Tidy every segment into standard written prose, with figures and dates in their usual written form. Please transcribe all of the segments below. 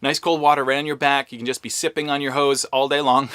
Nice cold water right on your back. You can just be sipping on your hose all day long.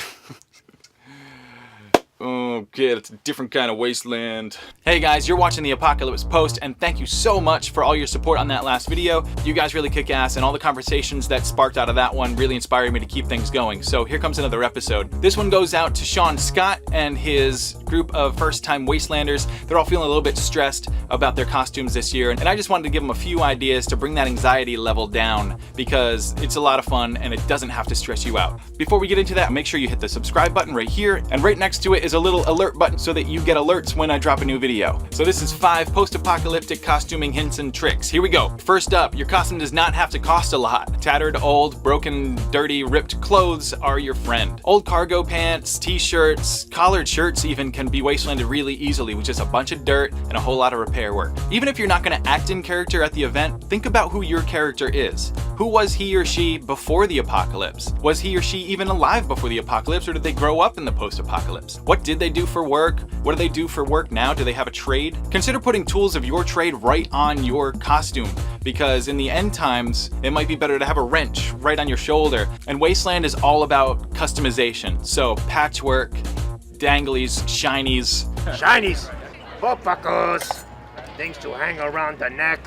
Okay, it's a different kind of wasteland. Hey guys, you're watching The Apocalypse Post, and thank you so much for all your support on that last video. You guys really kick ass, and all the conversations that sparked out of that one really inspired me to keep things going. So here comes another episode. This one goes out to Sean Scott and his group of first-time Wastelanders. They're all feeling a little bit stressed about their costumes this year, and I just wanted to give them a few ideas to bring that anxiety level down, because it's a lot of fun and it doesn't have to stress you out. Before we get into that, make sure you hit the subscribe button right here, and right next to it is a little alert button so that you get alerts when I drop a new video. So this is 5 post-apocalyptic costuming hints and tricks. Here we go. First up, your costume does not have to cost a lot. Tattered, old, broken, dirty, ripped clothes are your friend. Old cargo pants, t-shirts, collared shirts even can be wastelanded really easily with just a bunch of dirt and a whole lot of repair work. Even if you're not going to act in character at the event, think about who your character is. Who was he or she before the apocalypse? Was he or she even alive before the apocalypse, or did they grow up in the post-apocalypse? What did they do for work? What do they do for work now? Do they have a trade? Consider putting tools of your trade right on your costume, because in the end times, it might be better to have a wrench right on your shoulder. And Wasteland is all about customization. So patchwork, danglies, shinies. Shinies, popacos, things to hang around the neck.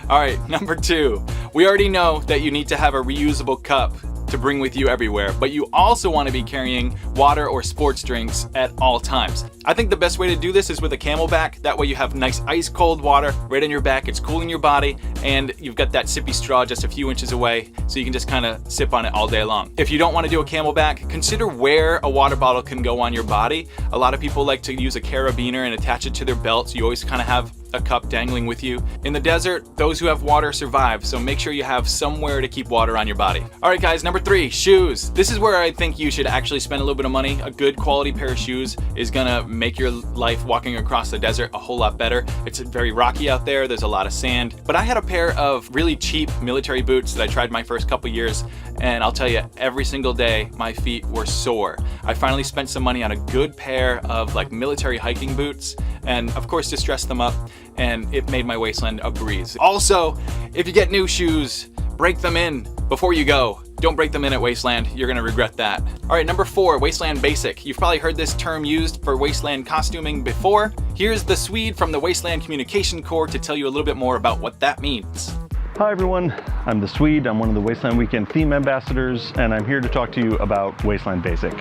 All right, number 2. We already know that you need to have a reusable cup to bring with you everywhere, but you also want to be carrying water or sports drinks at all times. I think the best way to do this is with a camelback. That way you have nice ice cold water right on your back, it's cooling your body, and you've got that sippy straw just a few inches away, so you can just kind of sip on it all day long. If you don't want to do a camelback, consider where a water bottle can go on your body. A lot of people like to use a carabiner and attach it to their belt, so you always kind of have a cup dangling with you. In the desert, those who have water survive, so make sure you have somewhere to keep water on your body. All right guys, number 3, shoes. This is where I think you should actually spend a little bit of money. A good quality pair of shoes is gonna make your life walking across the desert a whole lot better. It's very rocky out there, there's a lot of sand, but I had a pair of really cheap military boots that I tried my first couple years, and I'll tell you, every single day my feet were sore. I finally spent some money on a good pair of like military hiking boots, and of course distressed them up, and it made my wasteland a breeze. Also, if you get new shoes, break them in before you go. Don't break them in at Wasteland, you're gonna regret that. All right, number 4, Wasteland Basic. You've probably heard this term used for Wasteland costuming before. Here's the Swede from the Wasteland Communication Corps to tell you a little bit more about what that means. Hi everyone, I'm the Swede. I'm one of the Wasteland Weekend theme ambassadors, and I'm here to talk to you about Wasteland Basic.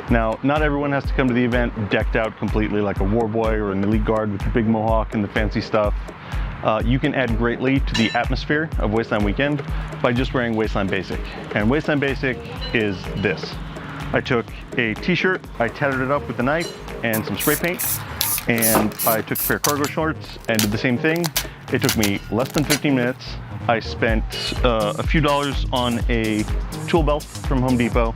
Now, not everyone has to come to the event decked out completely like a war boy or an elite guard with the big mohawk and the fancy stuff. You can add greatly to the atmosphere of Wasteland Weekend by just wearing Wasteland Basic. And Wasteland Basic is this. I took a t-shirt, I tattered it up with a knife and some spray paint, and I took a pair of cargo shorts and did the same thing. It took me less than 15 minutes. I spent a few dollars on a tool belt from Home Depot,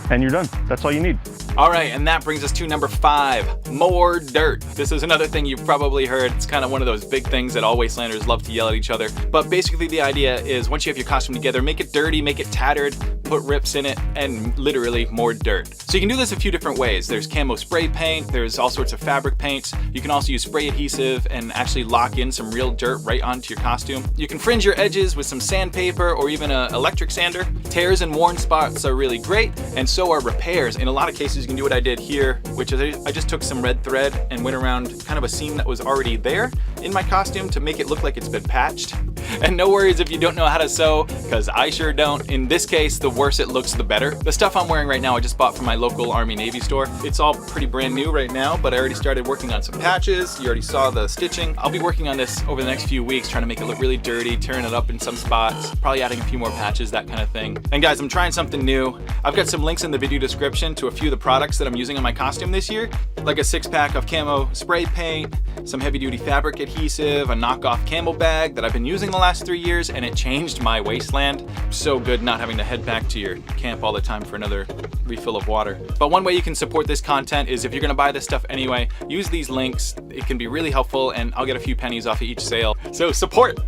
and you're done. That's all you need. All right, and that brings us to number 5, more dirt. This is another thing you've probably heard. It's kind of one of those big things that all Wastelanders love to yell at each other. But basically the idea is once you have your costume together, make it dirty, make it tattered, put rips in it, and literally more dirt. So you can do this a few different ways. There's camo spray paint, there's all sorts of fabric paints. You can also use spray adhesive and actually lock in some real dirt right onto your costume. You can fringe your edges with some sandpaper or even an electric sander. Tears and worn spots are really great, and so are repairs. In a lot of cases, you can do what I did here, which is I just took some red thread and went around kind of a seam that was already there in my costume to make it look like it's been patched. And no worries if you don't know how to sew, because I sure don't. In this case, the worse it looks, the better. The stuff I'm wearing right now I just bought from my local Army Navy store. It's all pretty brand new right now, but I already started working on some patches. You already saw the stitching. I'll be working on this over the next few weeks, trying to make it look really dirty, tearing it up in some spots, probably adding a few more patches, that kind of thing. And guys, I'm trying something new. I've got some links in the video description to a few of the products that I'm using on my costume this year, like a 6-pack of camo spray paint, some heavy-duty fabric adhesive, a knockoff camel bag that I've been using the last 3 years, and it changed my wasteland. So good not having to head back to your camp all the time for another refill of water. But one way you can support this content is if you're gonna buy this stuff anyway, use these links. It can be really helpful, and I'll get a few pennies off of each sale. So support!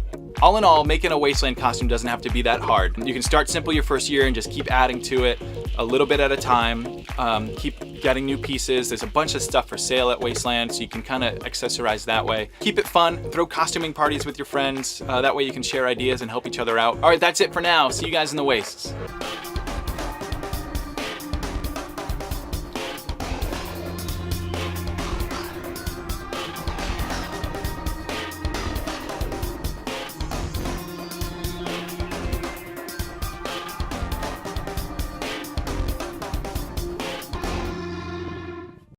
All in all, making a Wasteland costume doesn't have to be that hard. You can start simple your first year and just keep adding to it a little bit at a time. Keep getting new pieces. There's a bunch of stuff for sale at Wasteland, so you can kind of accessorize that way. Keep it fun. Throw costuming parties with your friends. That way you can share ideas and help each other out. All right, that's it for now. See you guys in the wastes.